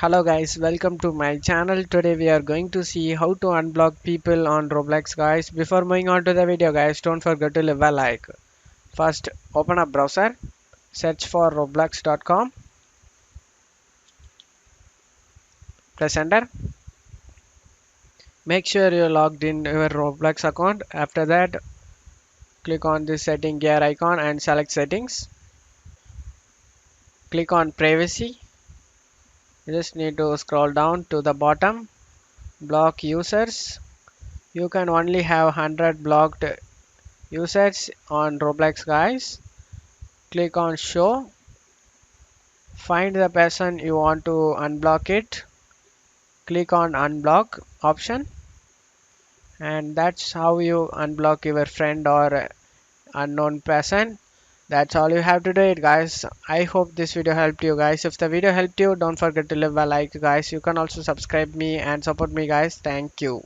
Hello guys, welcome to my channel. Today we are going to see how to unblock people on Roblox guys. Before moving on to the video guys, don't forget to leave a like. First, open a browser, search for roblox.com, press enter. Make sure you logged in your Roblox account. After that, click on this setting gear icon and select settings. Click on privacy. You just need to scroll down to the bottom. Block users. You can only have 100 blocked users on Roblox guys. Click on show, find the person you want to unblock it, click on unblock option, and that's how you unblock your friend or unknown person. That's all you have to do it guys. I hope this video helped you guys. If the video helped you, don't forget to leave a like guys. You can also subscribe me and support me guys. Thank you.